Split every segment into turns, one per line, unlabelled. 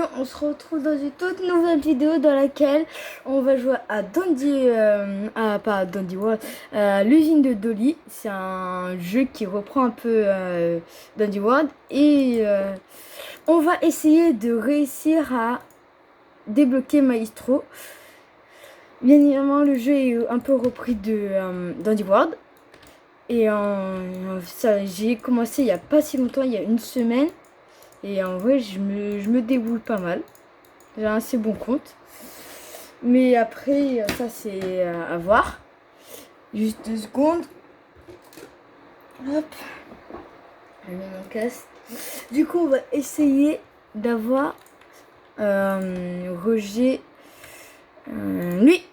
Salut, on se retrouve dans une toute nouvelle vidéo dans laquelle on va jouer à pas à Dandy World, à l'usine de Dolly. C'est un jeu qui reprend un peu Dandy World et on va essayer de réussir à débloquer Maestro. Bien évidemment, le jeu est un peu repris de Dandy World et j'ai commencé il n'y a pas si longtemps, il y a une semaine. Et en vrai, je me débrouille pas mal. J'ai un assez bon compte. Mais après, ça c'est à voir. Juste 2 secondes. Hop. Je mets mon casque. Du coup, on va essayer d'avoir Roger, lui,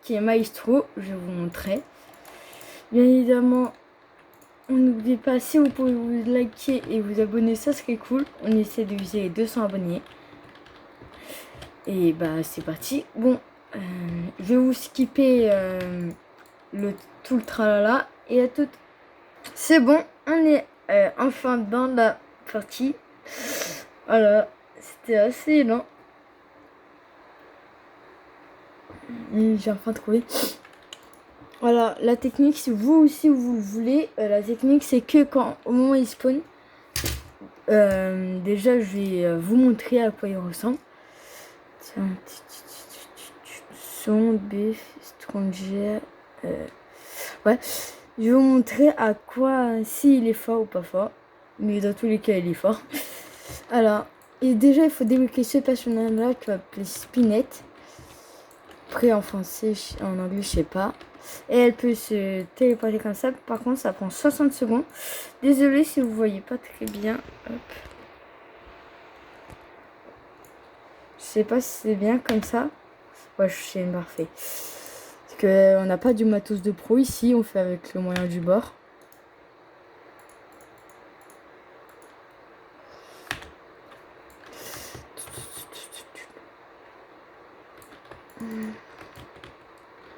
qui est Maestro. Je vais vous montrer. Bien évidemment, n'oubliez pas, si vous pouvez vous liker et vous abonner, ça serait cool. On essaie de viser les 200 abonnés. Et bah c'est parti. Bon, je vais vous skipper tout le tralala et à tout. C'est bon, on est enfin dans la partie. Voilà, c'était assez lent. J'ai enfin trouvé. Voilà, la technique, si vous aussi vous le voulez, la technique c'est que quand au moment où il spawn, déjà je vais vous montrer à quoi il ressemble. Tiens, son B stranger. Ouais, je vais vous montrer à quoi, s'il est fort ou pas fort. Mais dans tous les cas, il est fort. Alors, et déjà, il faut débloquer ce personnage-là qui va appeler Spinette. Après, en français, en anglais, je sais pas. Et elle peut se téléporter comme ça. Par contre, ça prend 60 secondes. Désolée si vous voyez pas très bien. Hop. Je sais pas si c'est bien comme ça. Ouais, c'est parfait. Parce qu'on n'a pas du matos de pro ici. On fait avec le moyen du bord.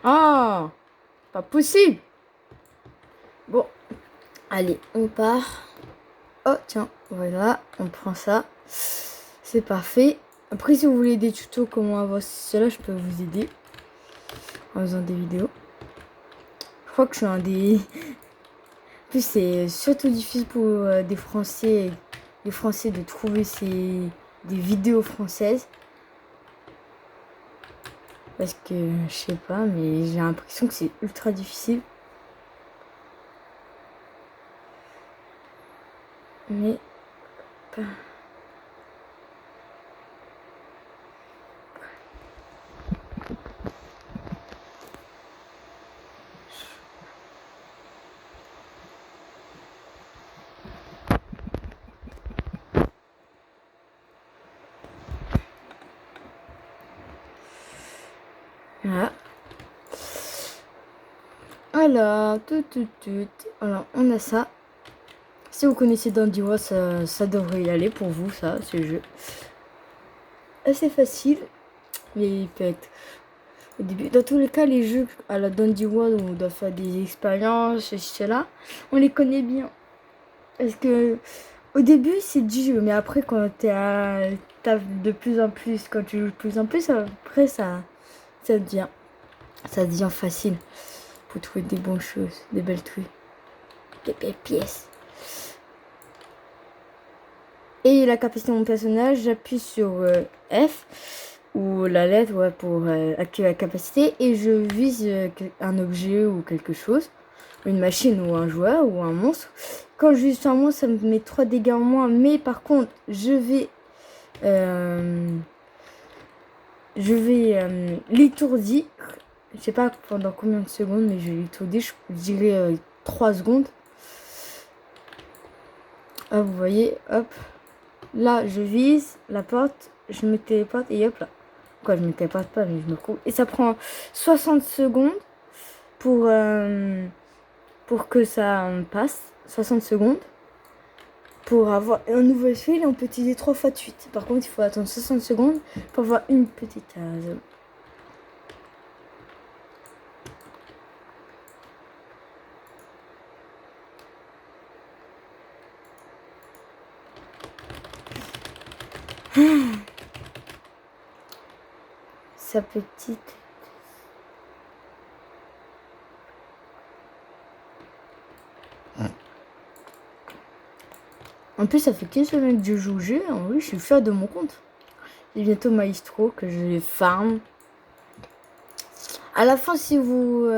Ah, pas possible. Bon, allez, on part. Oh, tiens, voilà, on prend ça. C'est parfait. Après, si vous voulez des tutos comment avoir cela, je peux vous aider en faisant des vidéos. Je crois que je suis un des... En plus, c'est surtout difficile pour les Français de trouver des vidéos françaises. Parce que, je sais pas, mais j'ai l'impression que c'est ultra difficile. Mais... Voilà. Alors, alors, on a ça. Si vous connaissez Dandy World, ça devrait y aller pour vous, ça, ce jeu. Assez facile, mais il peut être au début. Dans tous les cas, les jeux à la Dandy World où on doit faire des expériences, cela, on les connaît bien. Parce que au début, c'est du jeu, mais après, quand t'as de plus en plus, quand tu joues de plus en plus, après, ça devient facile pour trouver des bonnes choses, des belles trucs, des belles pièces. Et la capacité de mon personnage, j'appuie sur F ou la lettre pour activer la capacité et je vise un objet ou quelque chose, une machine ou un joueur ou un monstre. Quand je vise un monstre, ça me met 3 dégâts en moins, mais par contre, je vais l'étourdir. Je sais pas pendant combien de secondes, mais je l'étourdir, je dirais 3 secondes. Ah, vous voyez, hop. Là, je vise la porte, je me téléporte et hop là. Quoi, je me téléporte pas, mais je me coupe. Et ça prend 60 secondes pour que ça passe. 60 secondes. Pour avoir un nouvel fil, on peut utiliser 3 fois de suite. Par contre, il faut attendre 60 secondes pour avoir une petite zone. sa petite. En plus, ça fait qu'une semaine que je joue au jeu. En vrai, je suis fière de mon compte. Et bientôt Maestro que je farm. À la fin, si vous,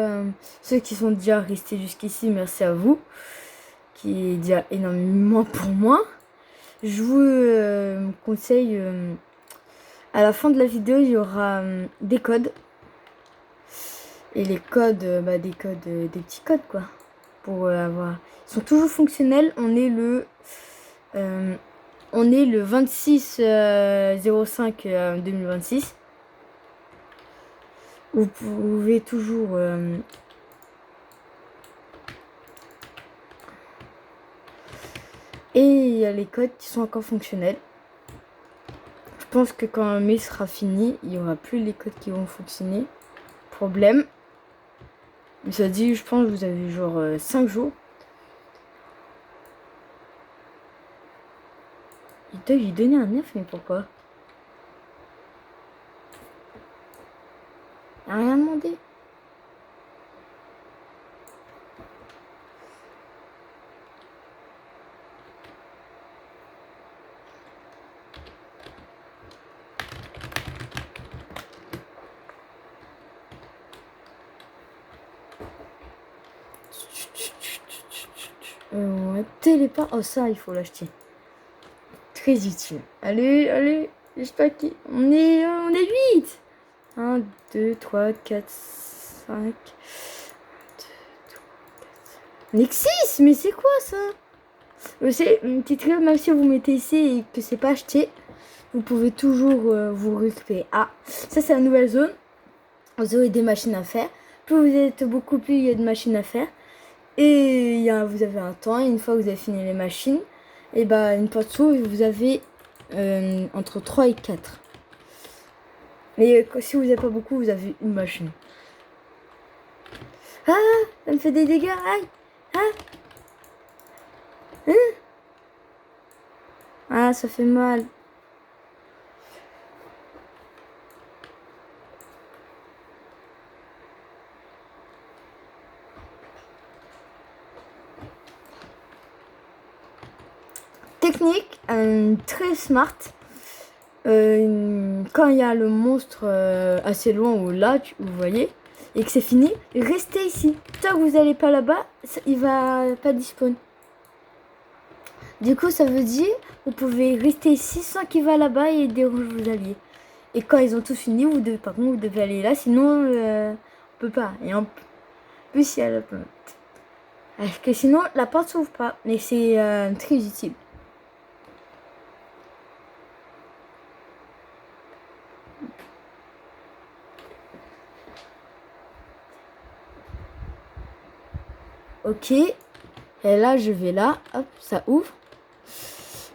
ceux qui sont déjà restés jusqu'ici, merci à vous, qui est déjà énormément pour moi. Je vous conseille, à la fin de la vidéo, il y aura des codes. Et les codes, des codes, des petits codes quoi. Pour avoir. Ils sont toujours fonctionnels. On est le 26 05 2026. Vous pouvez toujours et il y a les codes qui sont encore fonctionnels. Je pense que quand un mai sera fini, il n'y aura plus les codes qui vont fonctionner. Problème. Mais ça dit, je pense que vous avez genre 5 jours. Il doit lui donner un 9, mais pourquoi? Il n'a rien demandé. Téléport. Oh, ça, il faut l'acheter. Très utile. Allez, allez. J'espère qu'on est, on est 8. 1, 2, 3, 4, 5. On est que 6. Mais c'est quoi ça? C'est une petite règle, même si vous mettez ici et que c'est pas acheté, vous pouvez toujours vous récupérer. Ah, ça c'est la nouvelle zone. Vous aurez des machines à faire. Plus vous êtes beaucoup, plus il y a de machines à faire. Et vous avez un temps, et une fois que vous avez fini les machines, et une porte s'ouvre et vous avez entre 3 et 4. Mais si vous n'avez pas beaucoup, vous avez une machine. Ah, ça me fait des dégâts. Aïe. Ah, ça fait mal. Technique, très smart. Quand il y a le monstre assez loin ou là, vous voyez, et que c'est fini, restez ici. Tant que vous n'allez pas là-bas, il va pas despawn. Du coup, ça veut dire vous pouvez rester ici sans qu'il va là-bas et dérange vos alliés. Et quand ils ont tout fini, par contre, vous devez aller là, sinon on peut pas. Et en plus, il y a la porte. Parce que sinon, la porte s'ouvre pas. Mais c'est très utile. Ok. Et là, je vais là. Hop, ça ouvre.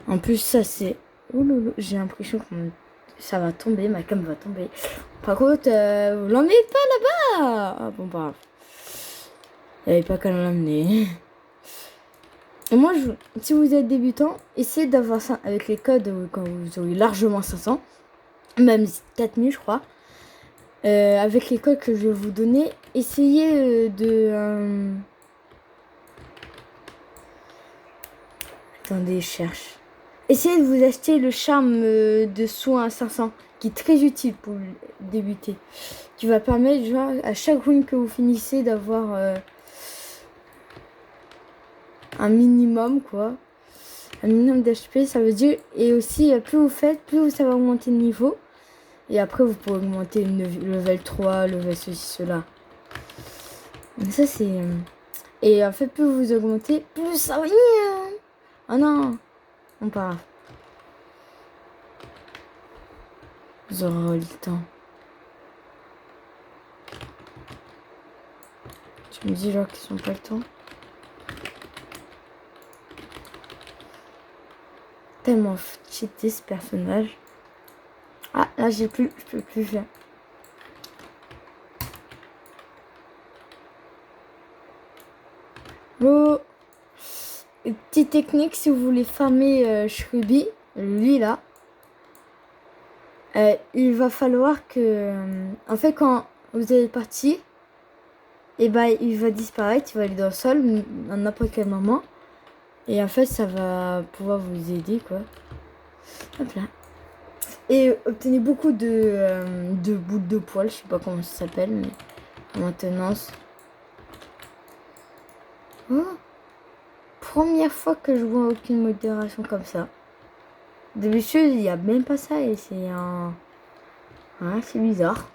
En plus, ça c'est... Ouloulou, j'ai l'impression que ça va tomber. Ma cam va tomber. Par contre, vous l'emmenez pas là-bas. Ah bon, bah... Il n'y avait pas qu'à l'emmener. Et moi, si vous êtes débutant, essayez d'avoir ça avec les codes quand vous aurez largement 500. Même 4000, je crois. Avec les codes que je vais vous donner, essayez de... Attendez, je cherche. Essayez de vous acheter le charme de soin à 500, qui est très utile pour débuter. Qui va permettre, genre, à chaque rune que vous finissez, d'avoir un minimum, quoi. Un minimum d'HP, ça veut dire... Et aussi, plus vous faites, plus ça va augmenter le niveau. Et après, vous pouvez augmenter le level 3, level ceci, cela. Mais ça, c'est... Et en fait, plus vous augmentez, plus ça va... Oh non, on part. Vous aurez le temps. Tu me dis genre qu'ils sont pas le temps. Tellement cheaté ce personnage. Ah, là je peux plus faire. Oh. Petite technique si vous voulez farmer Shruby, lui là. il va falloir que... en fait, quand vous allez partir, et ben, il va disparaître, il va aller dans le sol à n'importe quel moment. Et en fait, ça va pouvoir vous aider, quoi. Hop là. Et obtenez beaucoup de boules de poils, je sais pas comment ça s'appelle, mais en maintenance. Oh, première fois que je vois aucune modération comme ça. D'habitude, il n'y a même pas ça et c'est un... Ouais, c'est bizarre.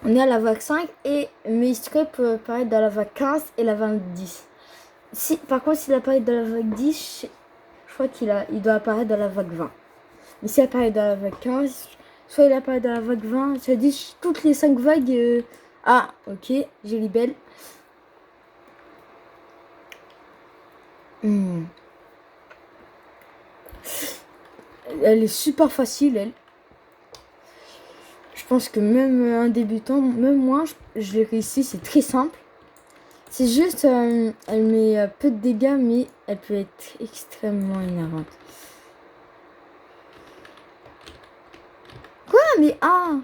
On est à la vague 5 et Mistral peut apparaître dans la vague 15 et la vague 10. Si, par contre, s'il apparaît dans la vague 10, je crois il doit apparaître dans la vague 20. Mais s'il apparaît dans la vague 15, soit il apparaît dans la vague 20, ça dit toutes les 5 vagues. Ah, ok, jolie belle. Elle est super facile, elle. Je pense que même un débutant, même moi, je l'ai réussi, c'est très simple. C'est juste, elle met peu de dégâts, mais elle peut être extrêmement énervante. Quoi? Mais ah!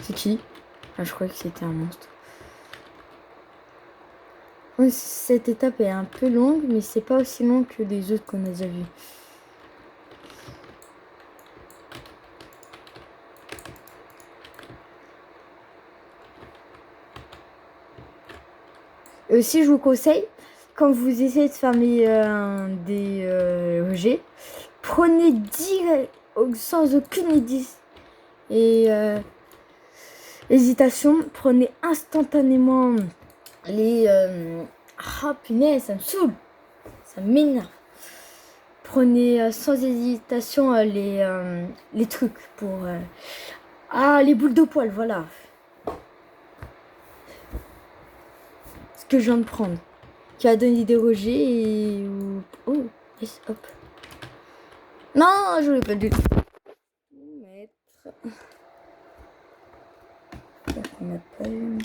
C'est qui? Ah, je croyais que c'était un monstre. Oui, cette étape est un peu longue, mais c'est pas aussi long que les autres qu'on a déjà vus. Et aussi, je vous conseille, quand vous essayez de fermer des rejets, prenez direct, sans aucune hésitation, prenez instantanément les... Ah punaise, ça me saoule, ça m'énerve. Prenez sans hésitation les trucs pour... Ah, les boules de poils, voilà. Ce que je viens de prendre. Qui a donné des rejets et... Oh, yes, hop. Non, je voulais pas du tout mettre. On n'a pas eu...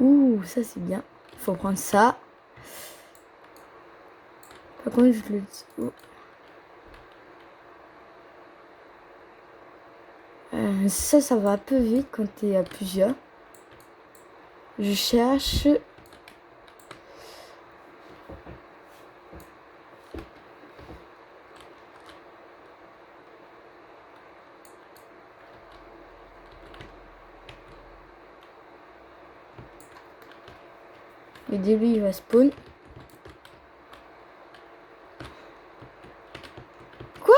Ouh, ça c'est bien. Faut prendre ça. Par contre, je le dis. Oh. Ça va un peu vite quand t'es à plusieurs. Je cherche. Le début il va spawn. Quoi?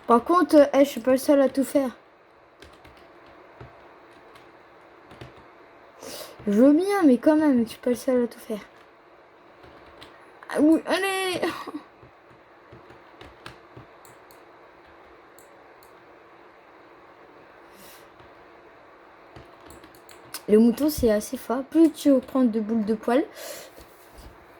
Par contre, je suis pas le seul à tout faire. Je veux bien, mais quand même, je suis pas le seul à tout faire. Ah oui, allez! Le mouton, c'est assez fort. Plus tu prends de boules de poils,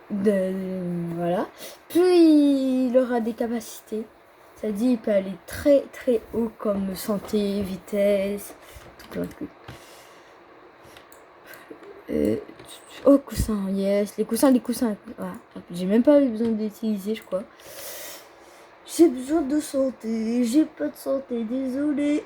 voilà, plus il aura des capacités. Ça dit, il peut aller très très haut comme santé, vitesse, tout plein de trucs. Oh, coussin, yes. Les coussins. Voilà. J'ai même pas eu besoin d'utiliser, je crois. J'ai besoin de santé. J'ai pas de santé, désolé.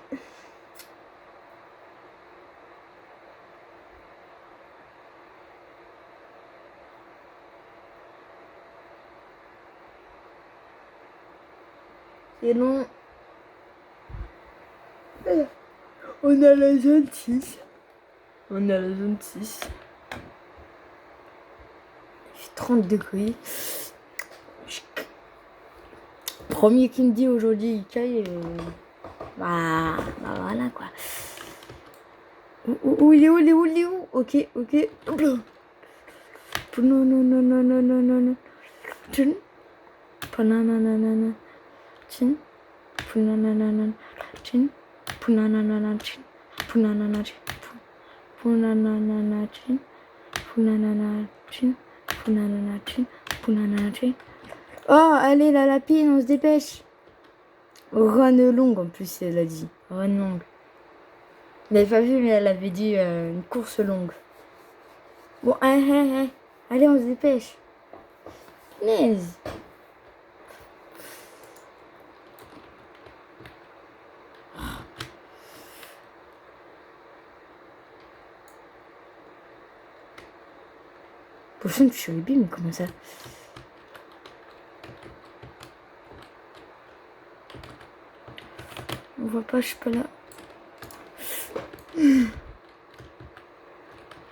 Et non. On a la zone 6. On a la zone 6. Il fait 30 degrés. Premier qui me dit aujourd'hui, il caille. Bah voilà quoi. Où il est où, il est où, il est où? Ok. Non, non, non, non, non, non, non, non. Tchin. Pananana. Tchin. Punanana. Tchin. Punanana. Tchin. Punanana. Tchin. Punanana. Tchin. Punanana. Tchin. Punanana. Tchin. Punanana. Tchin. Oh, allez, la lapine, on se dépêche. Run longue en plus, elle a dit. Run longue. Vous n'avez pas vu, mais elle avait dit une course longue. Bon, allez, on se dépêche. Punaise. Prochaine, je suis les billes, mais comment ça? On voit pas, je suis pas là.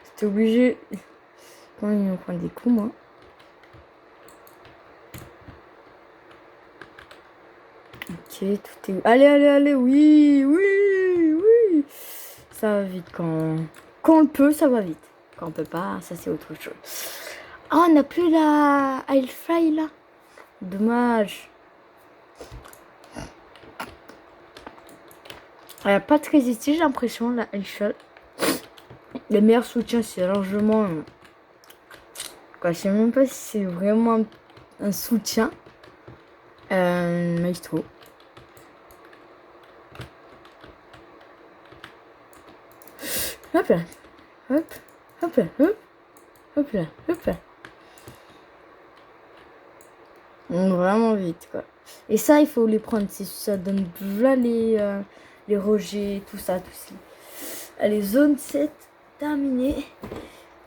J'étais obligé. Quand ils me prennent des coups, moi. Ok, tout est. Allez, oui. Ça va vite quand on peut, ça va vite. Quand on peut pas, ça c'est autre chose. Ah, on n'a plus la Hellfly là. Dommage. Elle n'a pas très résisté, j'ai l'impression, la Hellfly. Le meilleur soutien, c'est largement. Quoi, je sais même pas si c'est vraiment un soutien. Maestro. Hop là. Hop là. Vraiment vite, quoi. Et ça, il faut les prendre. Ça donne là les rejets, tout ça. Allez, zone 7, terminée.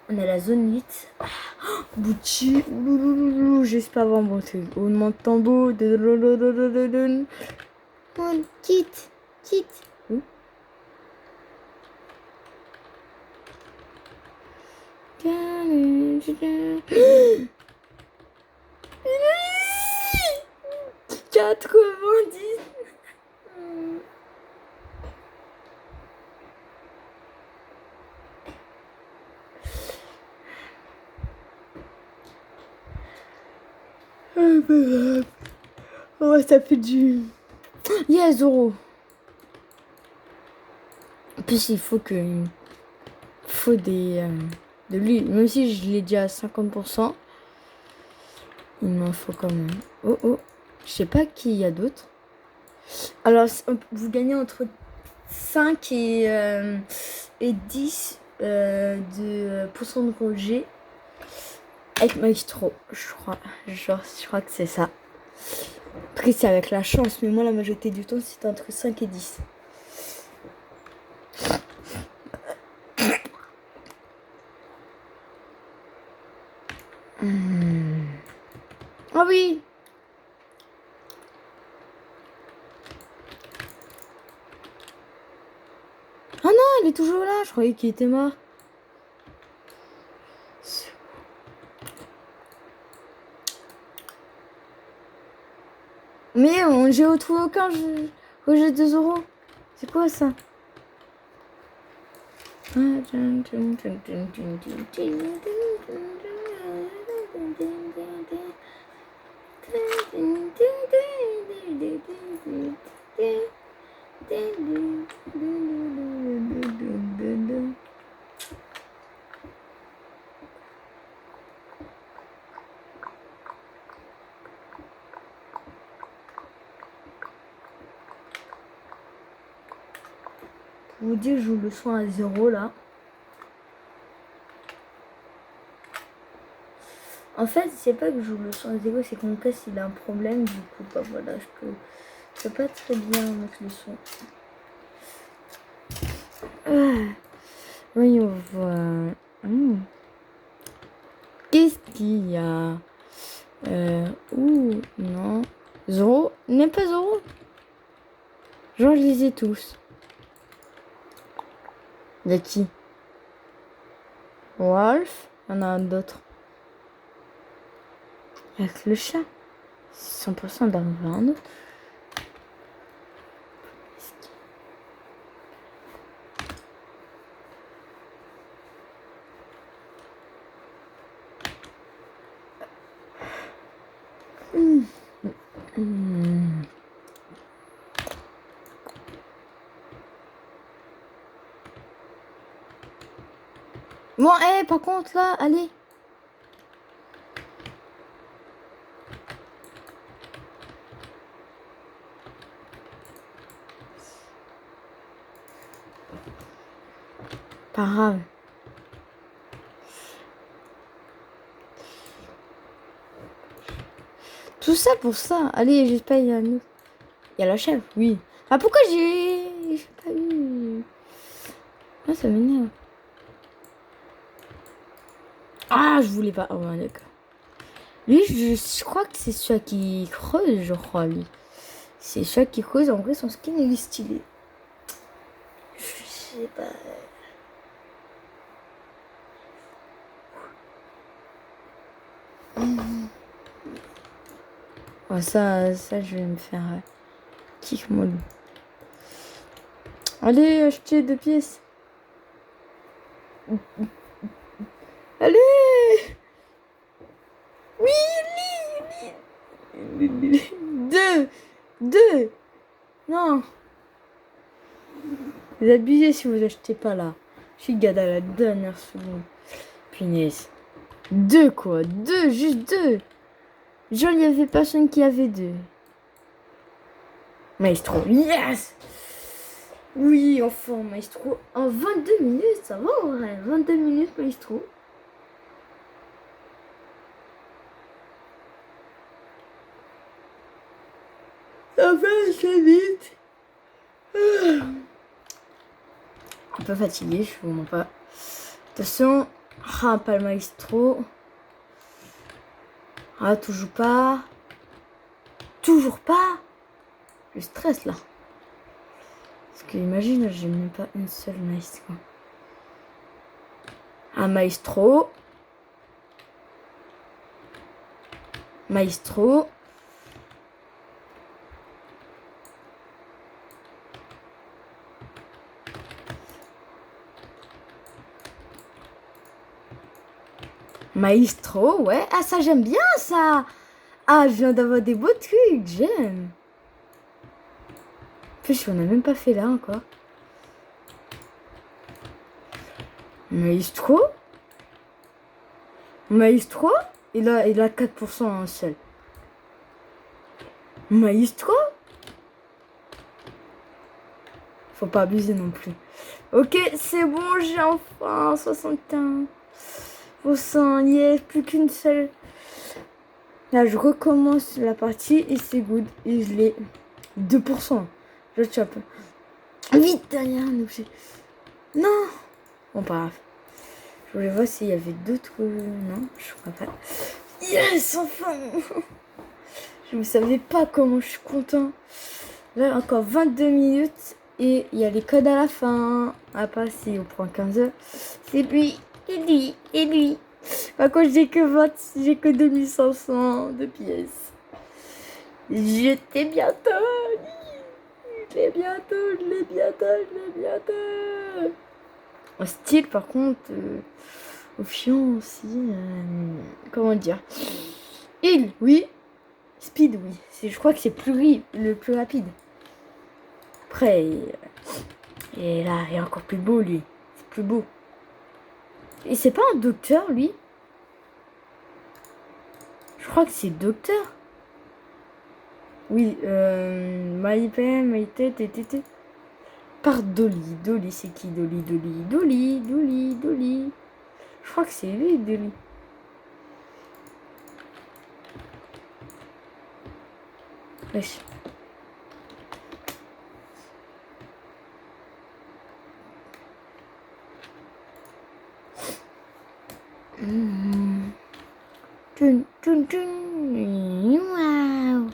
On a la zone 8. Bouchi. J'espère avoir un bon truc. On demande tambour. Quitte. $90. Oh, ça fait du. Yes, Zoro. En plus, il faut des. De l'huile. Même si je l'ai déjà à 50%. Il m'en faut quand même. Oh. Je sais pas qui il y a d'autre. Alors, vous gagnez entre 5 et 10 pourcents de rejet avec Maestro, je crois. Je crois que c'est ça. Après, c'est avec la chance, mais moi, la majorité du temps, c'est entre 5 et 10. Ah oui! Ah non, il est toujours là. Je croyais qu'il était mort. Mais j'ai retrouvé aucun rejet de Zoro. C'est quoi ça? Pour vous dire, je joue le son à 0 là. En fait, c'est pas que je joue le son à 0, c'est que mon casque il a un problème. Du coup, bah voilà, je peux pas très bien mettre le son. Voyons voir. Qu'est-ce qu'il y a? Non. Zoro? N'est pas Zoro? Genre, je les ai tous. Il y a qui? Wolf. Il y en a un d'autre. Avec le chat. 100% d'en avoir un autre. Bon, par contre, là, allez. Pas grave. Tout ça pour ça. Allez, j'espère qu'il y a nous. Il y a la chèvre, oui. Ah, pourquoi j'ai pas eu... Ah, ça m'énerve. Ah, je voulais pas. Oh, ouais, d'accord. Lui, je crois que c'est celui qui creuse, je crois, lui. C'est celui qui creuse. En vrai, son skin, il est stylé. Je sais pas... Oh, ça, je vais me faire kick molle. Allez, acheter 2 pièces. Allez. Oui, deux. Non. Vous abusez si vous achetez pas là. Je suis gade à la dernière seconde. Punaise. 2 quoi. 2, juste 2. Genre, il y avait personne qui avait 2. Maestro. Yes. Oui, enfin, Maestro. En 22 minutes, ça va en vrai. 22 minutes, Maestro. Ça va assez vite. Un peu fatigué, je vous mens pas. Attention. Ah, pas le Maestro. Ah, toujours pas. Toujours pas. Je stresse là. Parce que imagine, j'ai même pas une seule Maestro. Un Maestro. Maestro. Maestro, ouais. Ah, ça, j'aime bien ça. Ah, je viens d'avoir des beaux trucs. J'aime. En plus, on n'a même pas fait là encore. Maestro. Maestro. Il a 4% en seul. Maestro. Faut pas abuser non plus. Ok, c'est bon, j'ai enfin 61%. Yes, plus qu'une seule. Là, je recommence la partie et c'est good. Et je l'ai 2%. Je chope. Vite derrière nous. Non. Bon, pas grave. Je voulais voir s'il y avait d'autres... Non, je crois pas. Yes, enfin. Je ne savais pas comment je suis content. Là, encore 22 minutes. Et il y a les codes à la fin. À passer, on prend 15 heures. C'est lui. Et lui. Par contre, j'ai que 2500 de pièces. Je l'ai bientôt. Je l'ai bientôt. En style, par contre, au fion aussi. Comment dire? Il, oui. Speed, oui. Je crois que c'est le plus rapide. Après, et là, il est encore plus beau, lui. C'est plus beau. Et c'est pas un docteur, lui? Je crois que c'est docteur. Oui, Maïtête, par Dolly. Dolly, c'est qui Dolly? Je crois que c'est lui, Dolly. Wesh. Wow.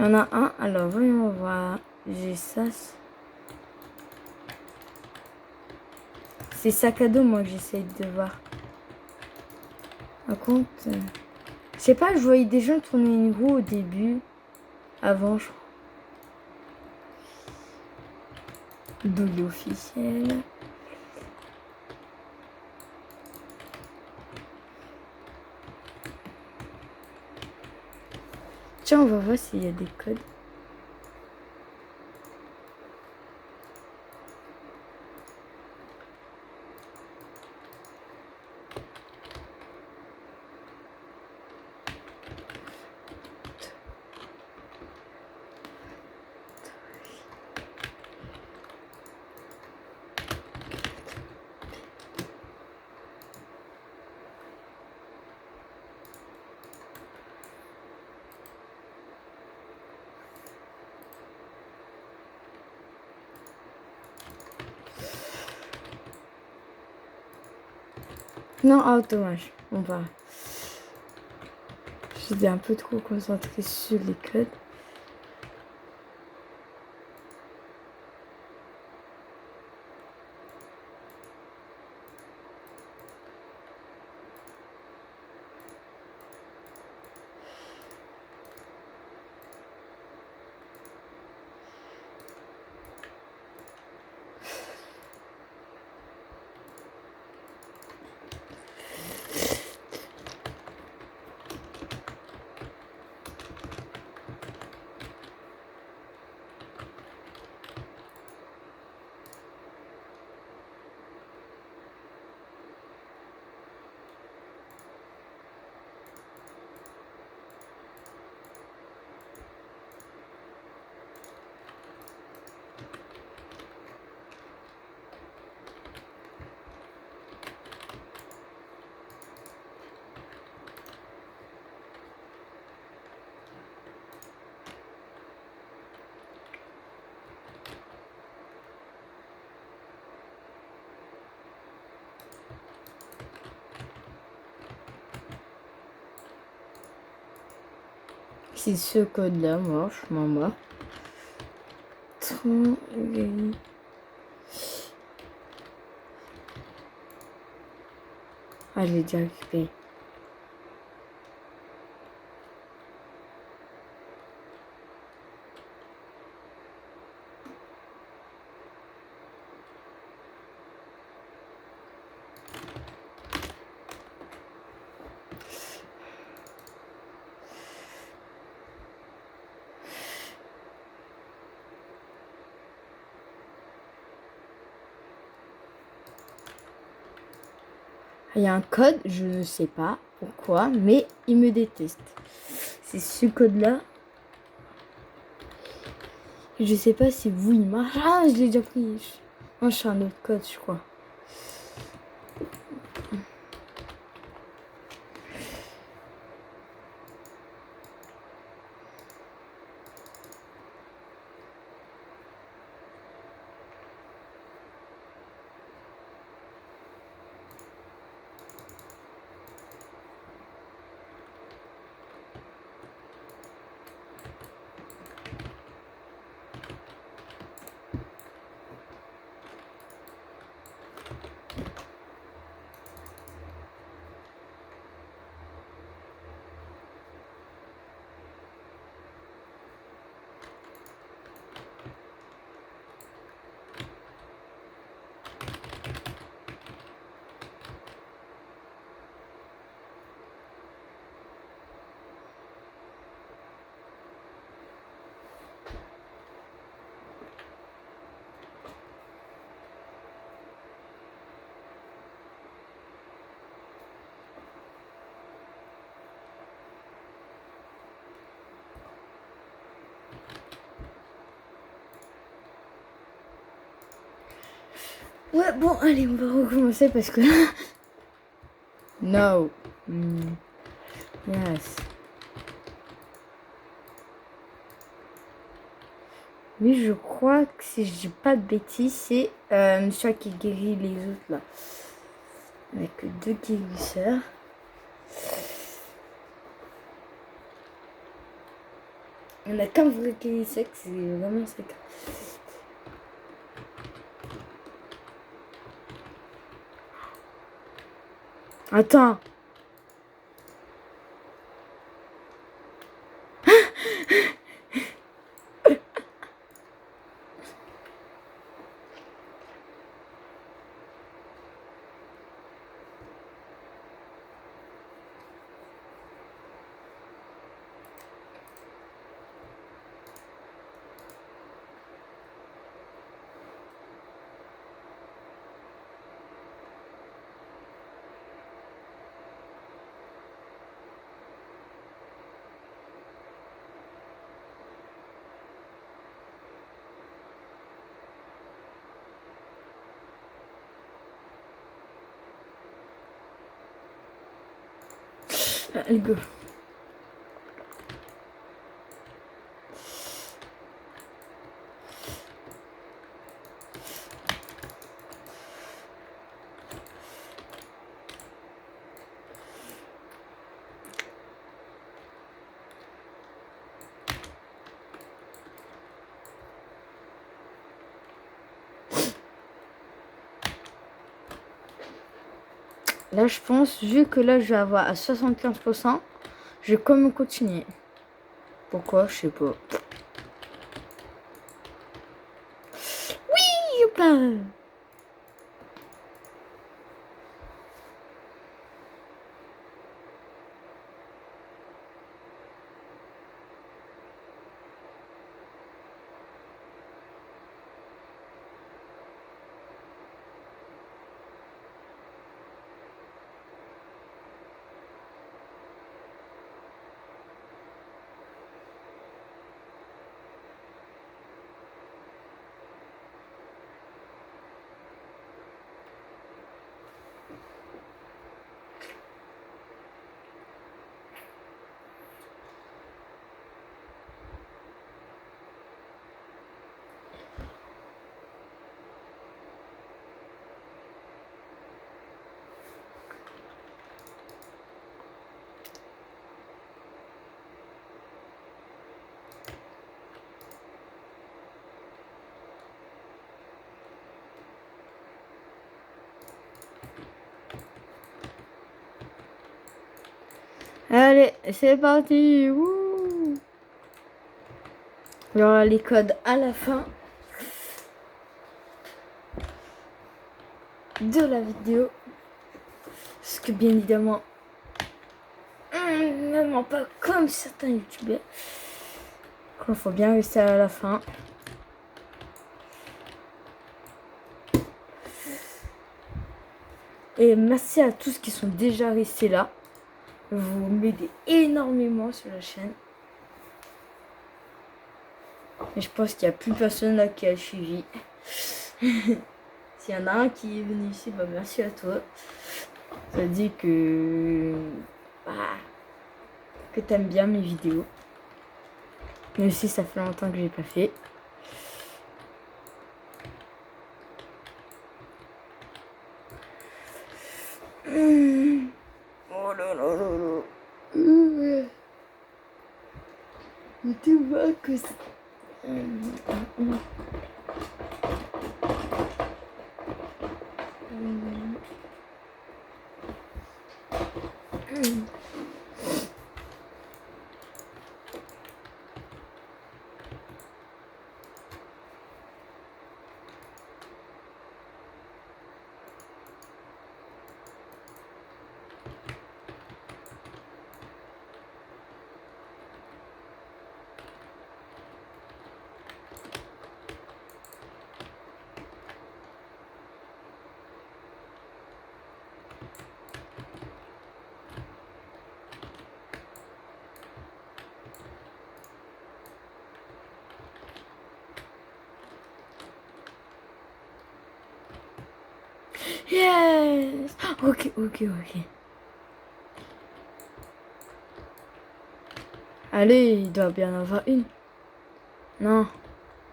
Il y en a un. Alors, voyons voir. J'ai ça. C'est sac à dos, moi, que j'essaye de voir. Par contre, je sais pas, je voyais des gens tourner une roue au début. Avant, je crois. Douille officiel. Tiens, on va voir s'il y a des codes. Non, ah, dommage. On va. J'étais un peu trop concentrée sur les codes. C'est ce code-là, moi, je m'en bats. Ah, je l'ai déjà récupéré. Il y a un code, je ne sais pas pourquoi, mais il me déteste. C'est ce code-là. Je sais pas si vous, il marche. Ah, je l'ai déjà pris. Non, je fais un autre code, je crois. Ouais, bon, allez, on va recommencer parce que... No. Yes. Oui, je crois que si je dis pas de bêtises, c'est celui qui guérit les autres là. Avec 2 guérisseurs. On a qu'un vrai qui est sec, c'est vraiment sec. Attends. Allez, go. Là, je pense, vu que là, je vais avoir à 75%, je vais quand même continuer. Pourquoi? Je sais pas. Oui, youpa! Allez, c'est parti. Wouh. Il y aura les codes à la fin de la vidéo. Parce que bien évidemment, ne ment pas comme certains youtubeurs. Il faut bien rester à la fin. Et merci à tous qui sont déjà restés là. Vous m'aidez énormément sur la chaîne. Et je pense qu'il n'y a plus personne là qui a suivi. S'il y en a un qui est venu ici, bah merci à toi. Ça dit que t'aimes bien mes vidéos. Mais aussi ça fait longtemps que j'ai pas fait. Oh là là là là. Tu vois que c'est... Yes. Ok. Allez, il doit bien en avoir une. Non.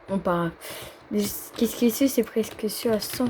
Bon, pas grave. Qu'est-ce qui est sûr, c'est presque sûr à 100%.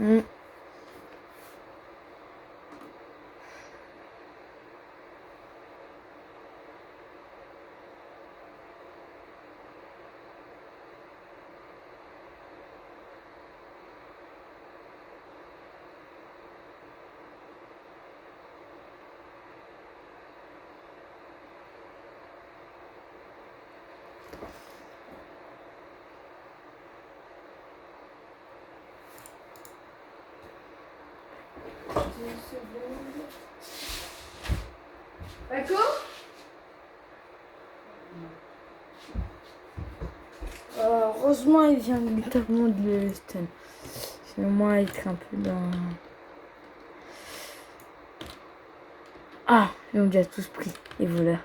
Hmm. D'accord. Heureusement, il vient littéralement de le stun. Sinon, moi, être un peu dans... Ah, ils ont déjà tous pris. Et voilà.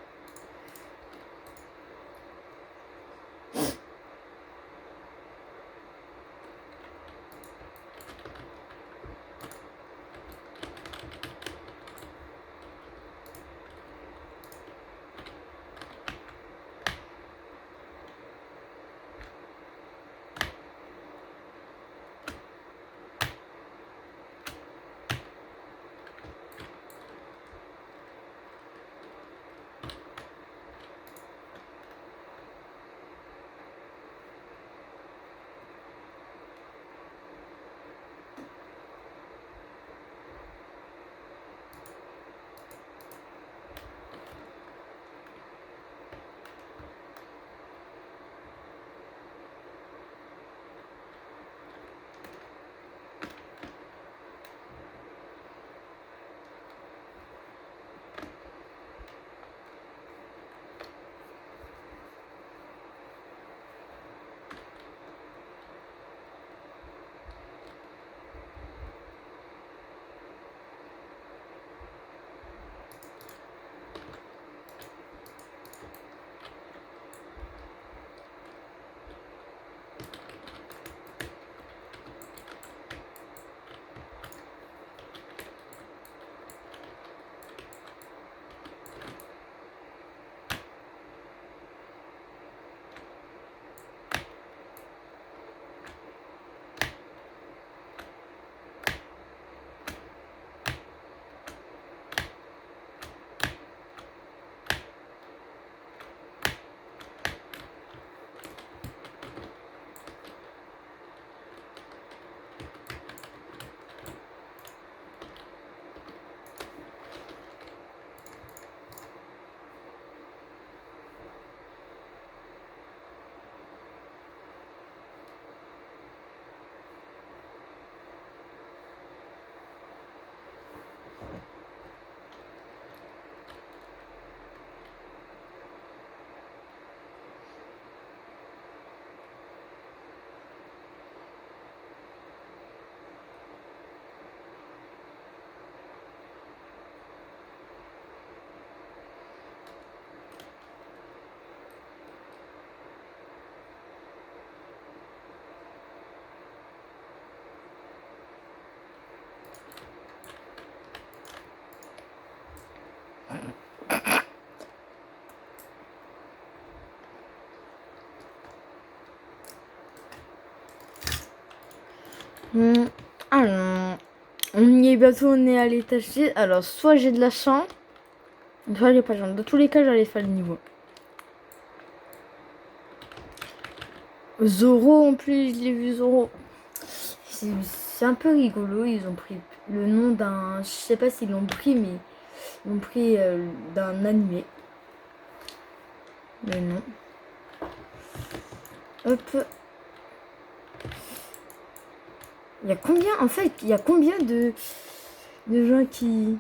Alors, on y est bientôt, on est à l'étage 6. Alors, soit j'ai de la chance, soit j'ai pas de chance. Dans tous les cas, j'allais faire le niveau. Zoro, en plus, je l'ai vu Zoro. C'est un peu rigolo. Ils ont pris le nom d'un... Je sais pas s'ils l'ont pris, mais ils l'ont pris d'un animé. Le nom. Hop. Il y a combien... En fait, il y a combien de gens qui...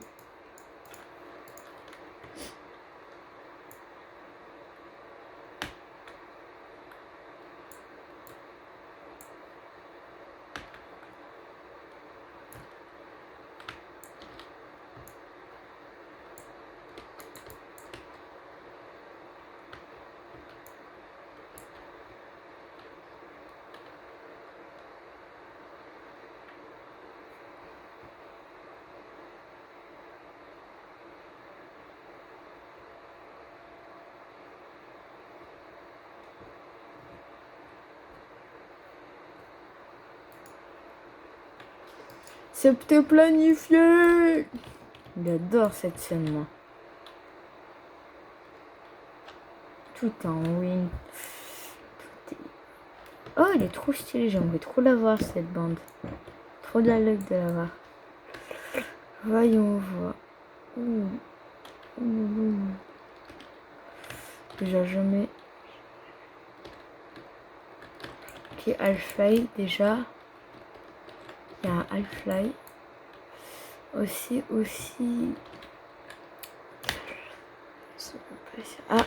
C'était planifié. J'adore cette scène, moi. Tout en win. Oh, il est trop stylé. J'aimerais trop l'avoir, cette bande. Trop de la luck de l'avoir. Voyons voir. Déjà, je mets... Ok, Half-Life, déjà. Il y a un Half-Life. Aussi... Ah.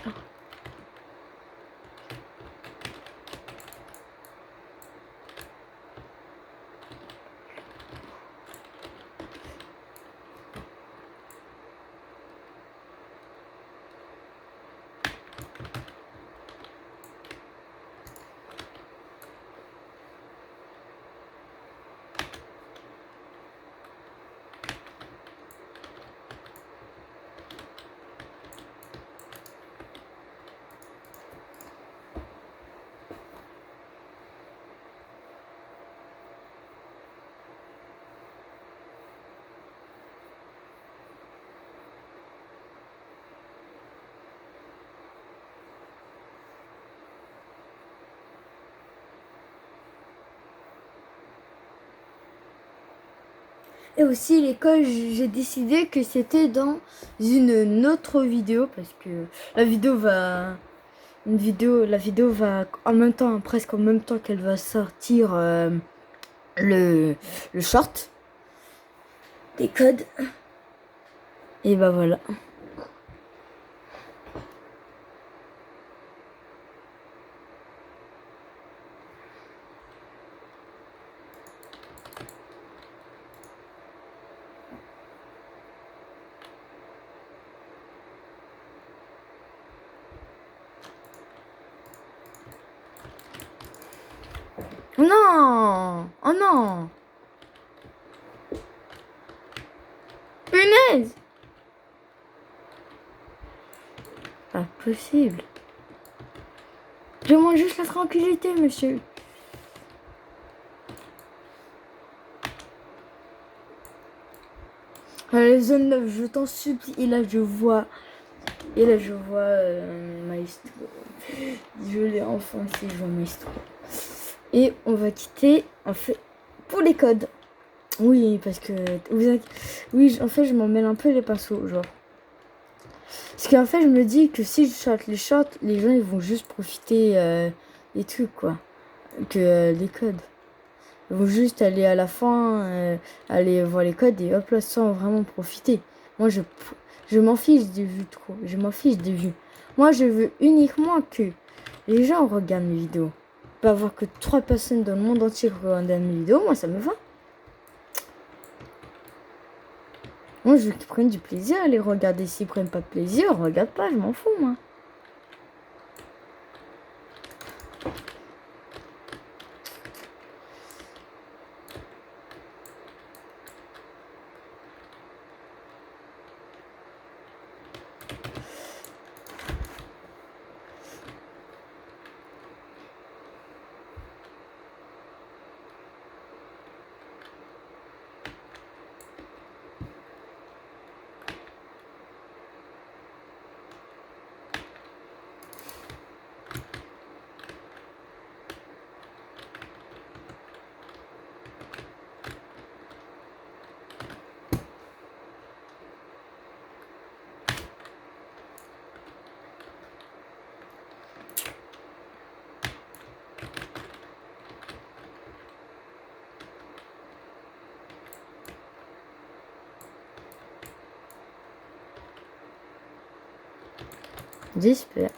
Et aussi l'école, j'ai décidé que c'était dans une autre vidéo parce que la vidéo va en même temps, presque en même temps qu'elle va sortir le short des codes. Et bah voilà. Oh non! Oh non! Punaise! Pas possible. Je demande juste la tranquillité, monsieur. Zone 9, je t'en supplie. Et là, je vois Maestro. Je l'ai enfin, si je vois Maestro. Et on va quitter, en fait, pour les codes. Oui, parce que... Oui, en fait, je m'en mêle un peu les pinceaux, genre. Parce qu'en fait, je me dis que si je short les shorts, les gens, ils vont juste profiter des trucs, quoi. Que les codes. Ils vont juste aller à la fin, aller voir les codes et hop là, sans vraiment profiter. Moi, je m'en fiche des vues trop. Je m'en fiche des vues. Moi, je veux uniquement que les gens regardent mes vidéos. Pas avoir que 3 personnes dans le monde entier regardent mes vidéos. Moi, ça me va. Moi, je veux qu'ils prennent du plaisir à les regarder. S'ils prennent pas de plaisir, regarde pas, je m'en fous, moi. J'espère.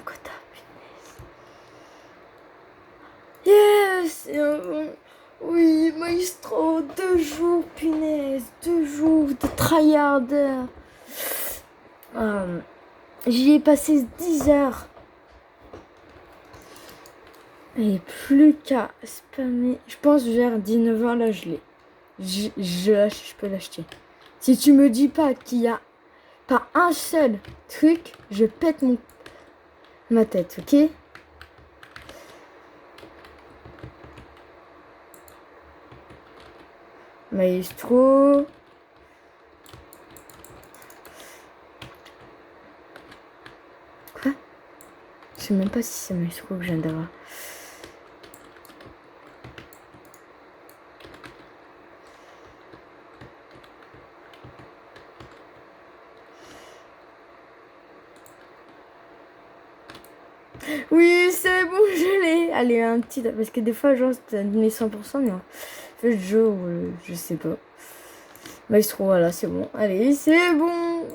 quota, punaise. Yes! Oui, maestro, 2 jours, punaise. 2 jours de tryhard. J'y ai passé 10 heures. Et plus qu'à spammer. Je pense vers 19h, là, je l'ai. Je peux l'acheter. Si tu me dis pas qu'il y a pas un seul truc, je pète ma tête, ok? Maestro. Quoi? Je sais même pas si c'est Maestro que je viens d'avoir. Oui, c'est bon, je l'ai. Allez, un petit. Parce que des fois, genre, t'as donné 100%, mais en fait, le jeu, je sais pas. Maestro, voilà, c'est bon. Allez, c'est bon.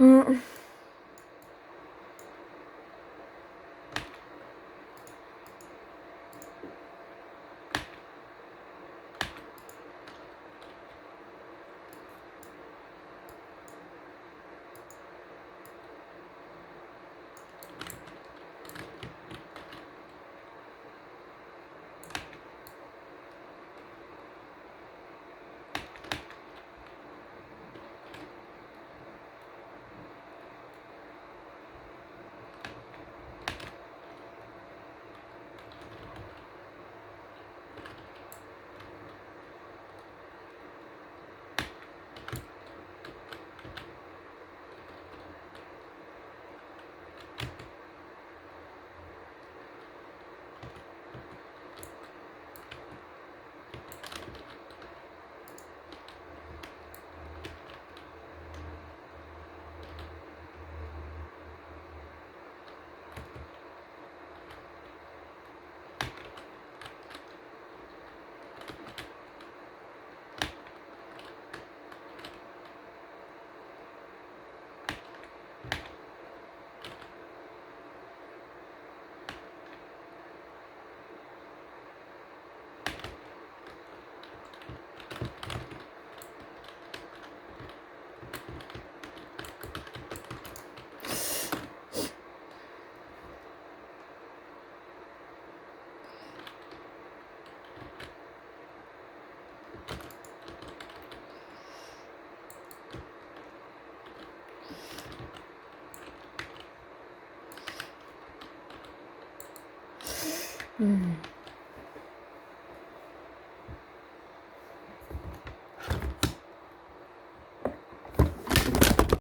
Hum. Hum.